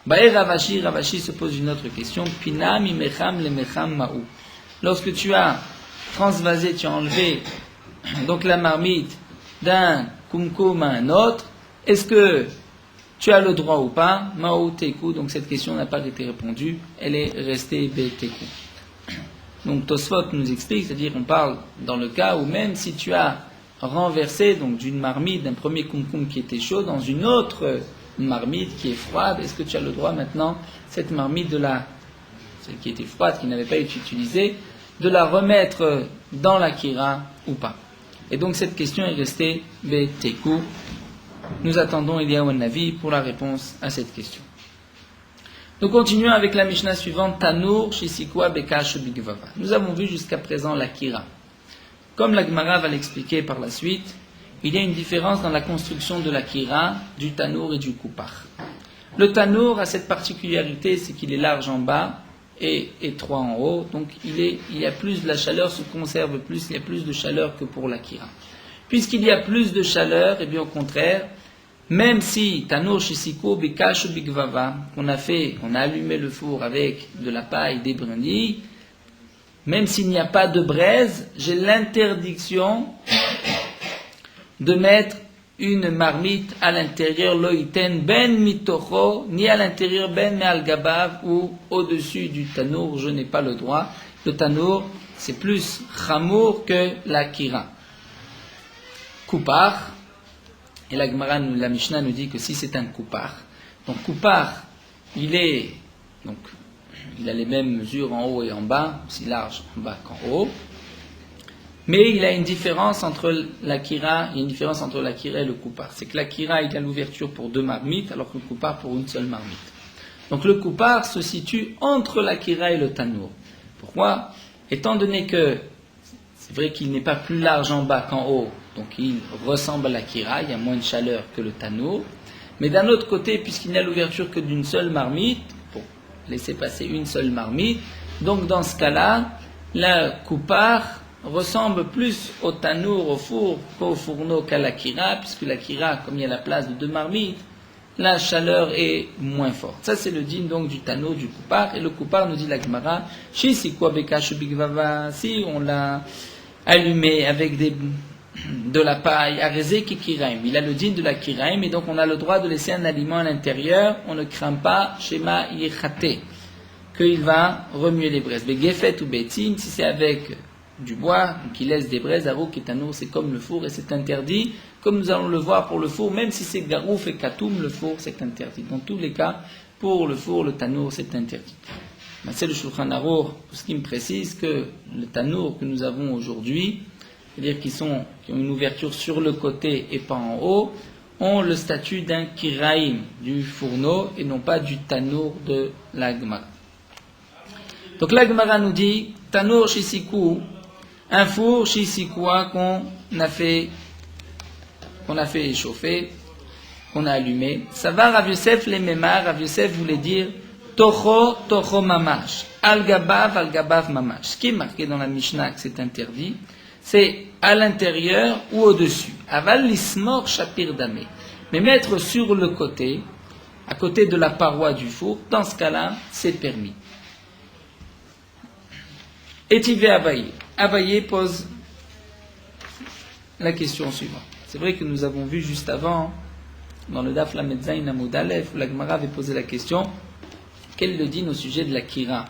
Bae Ravashi se pose une autre question. Pinam imecham le mecham mao. Lorsque tu as transvasé, tu as enlevé donc la marmite d'un kumkum à un autre, est-ce que tu as le droit ou pas? Mao teku, donc cette question n'a pas été répondue, elle est restée beteku. Donc Tosfot nous explique, c'est-à-dire on parle dans le cas où même si tu as renversé donc d'une marmite, d'un premier kumkum qui était chaud, dans une autre marmite qui est froide, est-ce que tu as le droit maintenant, cette marmite celle qui était froide, qui n'avait pas été utilisée, de la remettre dans la kira ou pas? Et donc cette question est restée beteku. Nous attendons Eliyahu Navi pour la réponse à cette question. Nous continuons avec la Mishnah suivante, Tanur, Shisikwa, Bekash, Bigvava. Nous avons vu jusqu'à présent la Kira. Comme la Gemara va l'expliquer par la suite, il y a une différence dans la construction de la Kira, du Tanur et du Kupar. Le Tanur a cette particularité, c'est qu'il est large en bas et étroit en haut, donc il y a plus, la chaleur se conserve plus, il y a plus de chaleur que pour la Kira. Puisqu'il y a plus de chaleur, et bien au contraire, même si Tanur Shisiko Bekash Bigvava, on a allumé le four avec de la paille, des brindilles, même s'il n'y a pas de braise, j'ai l'interdiction de mettre une marmite à l'intérieur, loïten ben mitocho, ni à l'intérieur ben me al gabav, ou au-dessus du Tanur, je n'ai pas le droit. Le Tanur, c'est plus chamour que la Kira. Kupar, et la Gemara, la Mishnah nous dit que si c'est un Kupar, donc Kupar, il a les mêmes mesures en haut et en bas, aussi large en bas qu'en haut, mais il a une différence entre la Kira, et le Kupar. C'est que la Kira, il a l'ouverture pour 2 marmites, alors que le Kupar pour une seule marmite. Donc le Kupar se situe entre la Kira et le Tanur. Pourquoi? Étant donné que c'est vrai qu'il n'est pas plus large en bas qu'en haut, donc il ressemble à la Kira, il y a moins de chaleur que le Tanur. Mais d'un autre côté, puisqu'il n'a l'ouverture que d'une seule marmite, pour laisser passer une seule marmite, donc dans ce cas-là, la Kupar ressemble plus au Tanur, au four, qu'au fourneau qu'à la Kira, puisque la Kira, comme il y a la place de 2 marmites, la chaleur est moins forte. Ça, c'est le din donc du Tanur, du Kupar. Et le Kupar, nous dit la Gemara, si on l'a allumé avec de la paille, arezé qui kiraim. Il a le din de la kiraim, et donc on a le droit de laisser un aliment à l'intérieur. On ne craint pas, shema yichate, qu'il va remuer les braises. Mais gefet ou betim, si c'est avec du bois, qui laisse des braises, arou et Tanur, c'est comme le four, et c'est interdit Comme nous allons le voir pour le four, même si c'est garouf et katoum, le four c'est interdit. Dans tous les cas, pour le four, le tanour c'est interdit. Mais c'est le Shulchan Aruch, ce qui me précise que le tanour que nous avons aujourd'hui, c'est-à-dire qui ont une ouverture sur le côté et pas en haut, ont le statut d'un kiraïm, du fourneau, et non pas du tanour de la Gemara. Donc la Gemara nous dit, tanour shisikou, un four shisikoua qu'on a fait échauffer, qu'on a allumé. Ça va, Rav Yosef les mémar, Rav Yosef voulait dire Tocho mamash, al-gabav mamash. Ce qui est marqué dans la Mishnah que c'est interdit, c'est à l'intérieur ou au-dessus. Aval lismor shapir damé. Mais mettre sur le côté, à côté de la paroi du four, dans ce cas-là, c'est permis. Étivé Abaye. Abaye pose la question suivante. C'est vrai que nous avons vu juste avant, dans le Daf Lamed Zayin Amud Aleph, où la Gemara avait posé la question, quel le dit au sujet de la kira.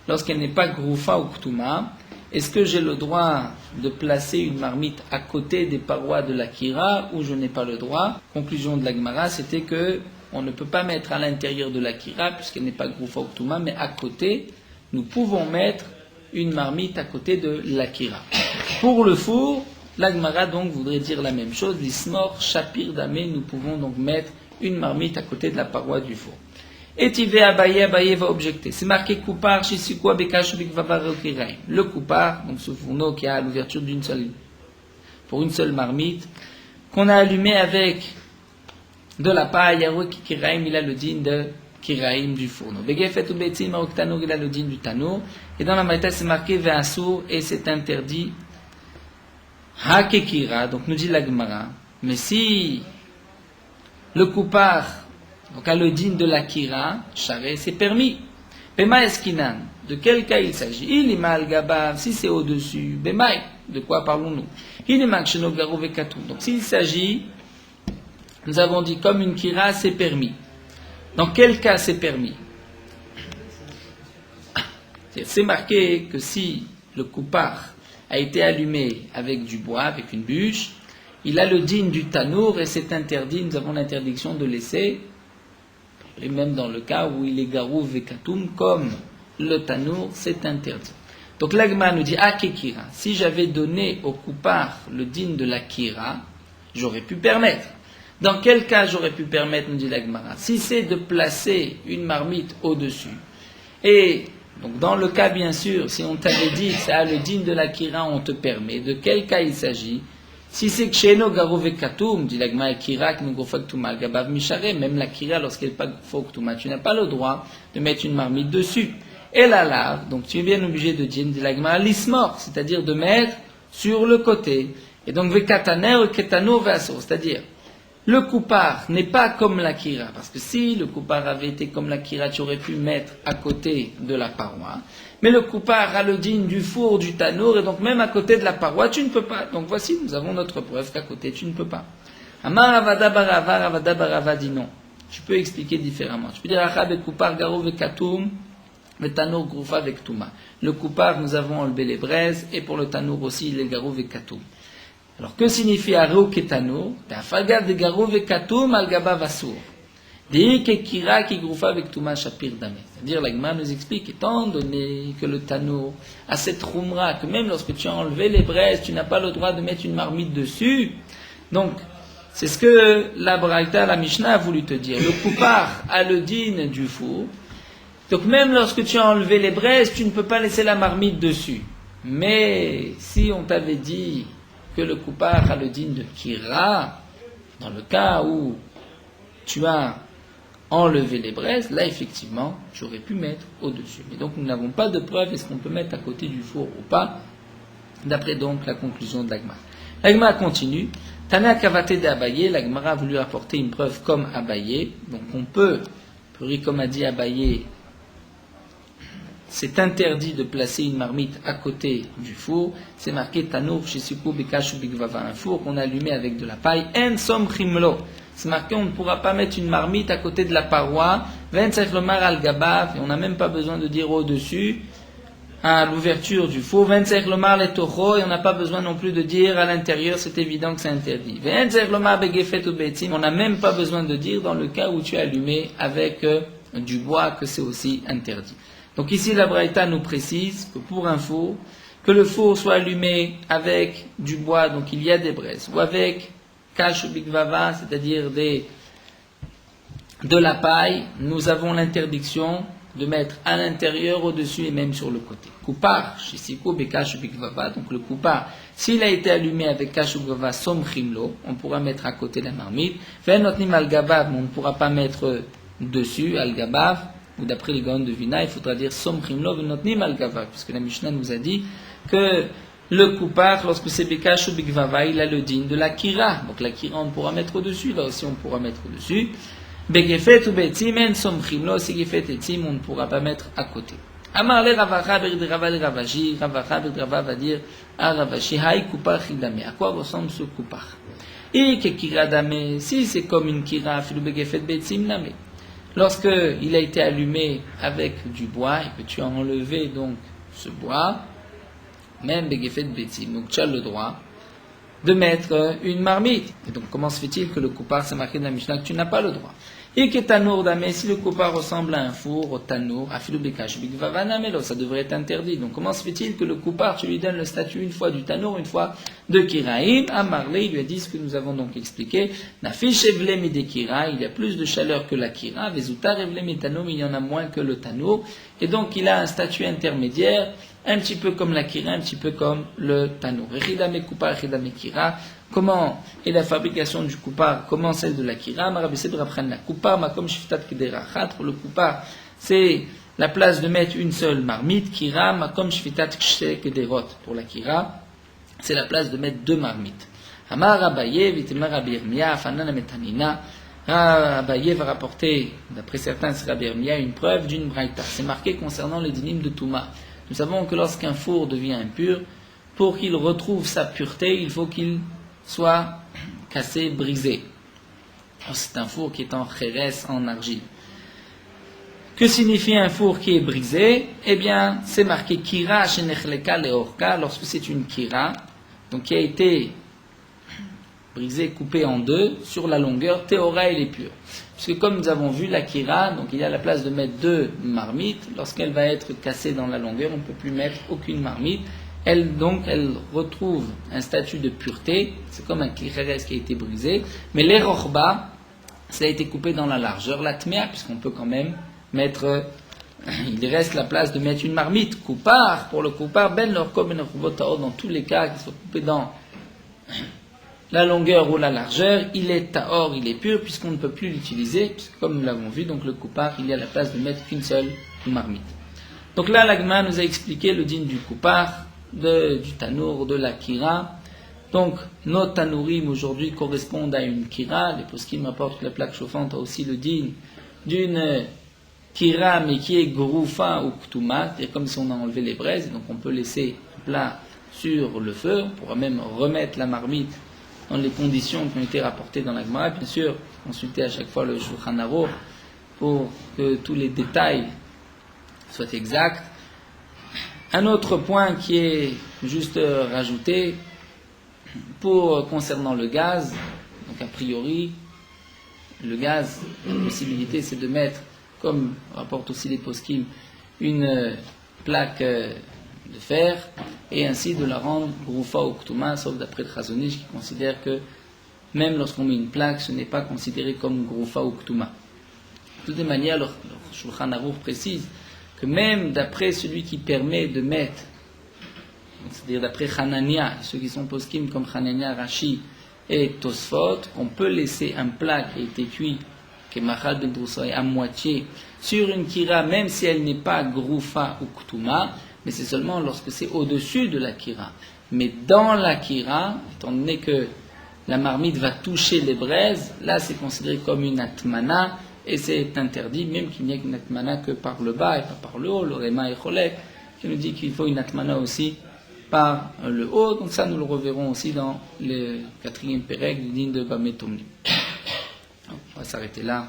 Lorsqu'elle n'est pas groufa ou ktouma, est-ce que j'ai le droit de placer une marmite à côté des parois de la kira ou je n'ai pas le droit? Conclusion de la Gemara, c'était que on ne peut pas mettre à l'intérieur de la kira puisqu'elle n'est pas groufa ou ktouma, mais à côté, nous pouvons mettre une marmite à côté de la kira. Pour le four, la Gemara donc voudrait dire la même chose. L'ismor shapir damé, nous pouvons donc mettre une marmite à côté de la paroi du four. Étivé Abaye, Abaye va objecter. C'est marqué Koupar, Shisikwa, Bekash, Bikvavar, Okiraim. Le Koupar, donc ce fourneau qui a l'ouverture pour une seule marmite, qu'on a allumé avec de la paille, Kiraim, il a le din de Kiraim du fourneau. Begefet ou Betzim, Tanour, il a le din du Tanour. Et dans la Maïta, c'est marqué Ve'asur, et c'est interdit. Hakekira, donc nous dit la Gemara. Mais si le Koupar, donc à le din de la kira, charé, c'est permis. Bema eskinan, de quel cas il s'agit? Il mal gabav, si c'est au-dessus. Bemaï, de quoi parlons-nous? Il mal sheno garo vekatou. Donc s'il s'agit, nous avons dit comme une kira, c'est permis. Dans quel cas c'est permis? C'est marqué que si le koupar a été allumé avec du bois, avec une bûche, il a le din du tanour et c'est interdit, nous avons l'interdiction de laisser. Et même dans le cas où il est garou vekatoum, comme le tanour, c'est interdit. Donc l'agma nous dit, kira, si j'avais donné au koupar le din de la kira, j'aurais pu permettre. Dans quel cas j'aurais pu permettre, nous dit l'agmara? Si c'est de placer une marmite au-dessus. Et donc dans le cas, bien sûr, si on t'avait dit, ça a le din de la kira, on te permet. De quel cas il s'agit? Si c'est que chez nous, Garovekatoum, dit l'agma kira, que nous gofaktouma, gabav mishare, même la kira, lorsqu'elle n'est pas gofaktouma, tu n'as pas le droit de mettre une marmite dessus. Et la lave, donc tu es bien obligé de dire, dit l'agma lismor, c'est-à-dire de mettre sur le côté. Et donc, vekataner, ketano, veasor, c'est-à-dire, le koupar n'est pas comme la kira, parce que si le koupar avait été comme la kira, tu aurais pu mettre à côté de la paroi. Mais le koupar a le din du four, du tanour, et donc même à côté de la paroi, tu ne peux pas. Donc voici, nous avons notre preuve qu'à côté, tu ne peux pas. Amar Ravada Barava, Ravada Barava dit non. Tu peux expliquer différemment. Tu peux dire Achab et koupar garo vekatoum, le tanour groufa vektuma. Le koupar, nous avons enlevé les braises, et pour le tanour aussi, il est garo vekatoum. Alors que signifie arou ketanour? Afagad de garo vekatoum al gaba vasur. C'est-à-dire, l'agma nous explique, étant donné que le tanour a cette roumra, que même lorsque tu as enlevé les braises, tu n'as pas le droit de mettre une marmite dessus. Donc, c'est ce que la Braïta, la Mishnah a voulu te dire. Le koupar a le din du four. Donc, même lorsque tu as enlevé les braises, tu ne peux pas laisser la marmite dessus. Mais, si on t'avait dit que le koupar a le din de kira, dans le cas où tu as enlever les braises, là effectivement, j'aurais pu mettre au-dessus. Mais donc nous n'avons pas de preuve, est-ce qu'on peut mettre à côté du four ou pas, d'après donc la conclusion de l'Agma. L'Agma continue, Tana Kavate d'Abaye, l'Agma a voulu apporter une preuve comme Abaye, donc on peut, comme a dit Abaye, c'est interdit de placer une marmite à côté du four, c'est marqué Tanour, Shisikou, Bekash ou Bigvava, un four qu'on a allumé avec de la paille, En Som Chimlo. C'est marqué, on ne pourra pas mettre une marmite à côté de la paroi, 25 lomar al gabav, et on n'a même pas besoin de dire au-dessus, à l'ouverture du four. Venzer lomar le toho, et on n'a pas besoin non plus de dire à l'intérieur, c'est évident que c'est interdit. Venzer lomar begefet ou betim, on n'a même pas besoin de dire dans le cas où tu as allumé avec du bois que c'est aussi interdit. Donc ici la Braïta nous précise que pour un four, que le four soit allumé avec du bois, donc il y a des braises, ou avec kash ou bigvava, c'est-à-dire de la paille, nous avons l'interdiction de mettre à l'intérieur, au-dessus et même sur le côté. Koupar, shisikou, bekash ou bigvava, donc le koupar, s'il a été allumé avec kash ou bigvava, somchimlo, on pourra mettre à côté la marmite. Venotnim al-gabav, on ne pourra pas mettre dessus, al-gabav, ou d'après les gaons de Vina, il faudra dire somchimlo, venotnim al-gabav, puisque la Mishnah nous a dit que le koupar, lorsque c'est bekash ou bigvava, il a le din de la kira. Donc la kira, on pourra mettre au-dessus, là aussi on pourra mettre au-dessus. Begefet ou betim, en somchimlo, si gefet et tim, on ne pourra pas mettre à côté. Amar le ravacha, berdrava le ravaji, ravacha, berdrava va dire à ravashi, haï koupar chidame. À quoi ressemble ce koupar? Et que kira dame, si c'est comme une kira, filou begefet betim name. Lorsque il a été allumé avec du bois et que tu as enlevé donc ce bois, même begefet betim, donc tu as le droit de mettre une marmite. Et donc comment se fait-il que le koupar, c'est marqué dans la Mishnah que tu n'as pas le droit? Et que tanour damé, si le koupar ressemble à un four, au tanour, à filou bekash bigvava namelo, ça devrait être interdit. Donc comment se fait-il que le koupar, tu lui donnes le statut une fois du tanour, une fois de kiraïm? Amarle, il lui a dit ce que nous avons donc expliqué. Nafish evle mide kira, il y a plus de chaleur que la kira. Vezutar evle mitanour, il y en a moins que le tanour. Et donc il a un statut intermédiaire, un petit peu comme la kira, un petit peu comme le tanour. Echidame koupar, echidame kira. Comment est la fabrication du koupar? Comment celle de la kira? La koupar, makom shiftat kederachat. Pour le koupar, c'est la place de mettre une seule marmite. Kira, makom shiftat kederot. Pour la kira, c'est la place de mettre deux marmites. Amar Abaye, vitemar Rabbi Yirmiyah, afanana metanina. Abaye va rapporter, d'après certains, c'est Rabbi Yirmiyah, une preuve d'une braïta. C'est marqué concernant les dinim de Touma. Nous savons que lorsqu'un four devient impur, pour qu'il retrouve sa pureté, il faut qu'il soit cassé, brisé. C'est un four qui est en chérès, en argile. Que signifie un four qui est brisé? Eh bien, c'est marqué kira shenechleka leorka, lorsque c'est une kira, donc qui a été brisée, coupée en deux, sur la longueur, théora elle est pure. Puisque comme nous avons vu, la kira, donc il y a la place de mettre deux marmites, lorsqu'elle va être cassée dans la longueur, on ne peut plus mettre aucune marmite. Elle retrouve un statut de pureté, c'est comme un klicheres qui a été brisé, mais les rochba, ça a été coupé dans la largeur, la tmea, puisqu'on peut quand même mettre, il reste la place de mettre une marmite, koupar, pour le koupar, ben l'orko, ben l'orko, dans tous les cas, qu'il soit coupé dans la longueur ou la largeur, il est taor, il est pur, puisqu'on ne peut plus l'utiliser, puisque comme nous l'avons vu, donc le koupar, il y a la place de mettre qu'une seule marmite. Donc là, l'agma nous a expliqué le din du koupar, du tanour, de la kira. Donc, nos tanourim aujourd'hui correspondent à une kira. Les poskim rapportent que la plaque chauffante a aussi le din d'une kira, mais qui est groufa ou ktuma, c'est comme si on a enlevé les braises, donc on peut laisser un plat sur le feu, on pourra même remettre la marmite dans les conditions qui ont été rapportées dans la Gemara. Bien sûr, consulter à chaque fois le Shulchan Aruch pour que tous les détails soient exacts. Un autre point qui est juste rajouté, concernant le gaz, donc a priori, le gaz, la possibilité c'est de mettre, comme rapporte aussi les poskim, une plaque de fer, et ainsi de la rendre groufa ou ktuma, sauf d'après le Chazon Ish qui considère que même lorsqu'on met une plaque, ce n'est pas considéré comme groufa ou ktuma. De toute manière, le Shulchan Aruch précise que même d'après celui qui permet de mettre, c'est-à-dire d'après Hanania, ceux qui sont poskim comme Hanania, Rashi et Tosfot, on peut laisser un plat qui a été cuit, qui est Machal ben Droussaï, à moitié, sur une kira, même si elle n'est pas groufa ou ktuma, mais c'est seulement lorsque c'est au-dessus de la kira. Mais dans la kira, étant donné que la marmite va toucher les braises, là c'est considéré comme une atmana, et c'est interdit, même qu'il n'y a qu'une atmana que par le bas et pas par le haut, le Réma et Cholek, qui nous dit qu'il faut une atmana aussi par le haut, donc ça nous le reverrons aussi dans le 4e pérec du din de Bametomni. On va s'arrêter là.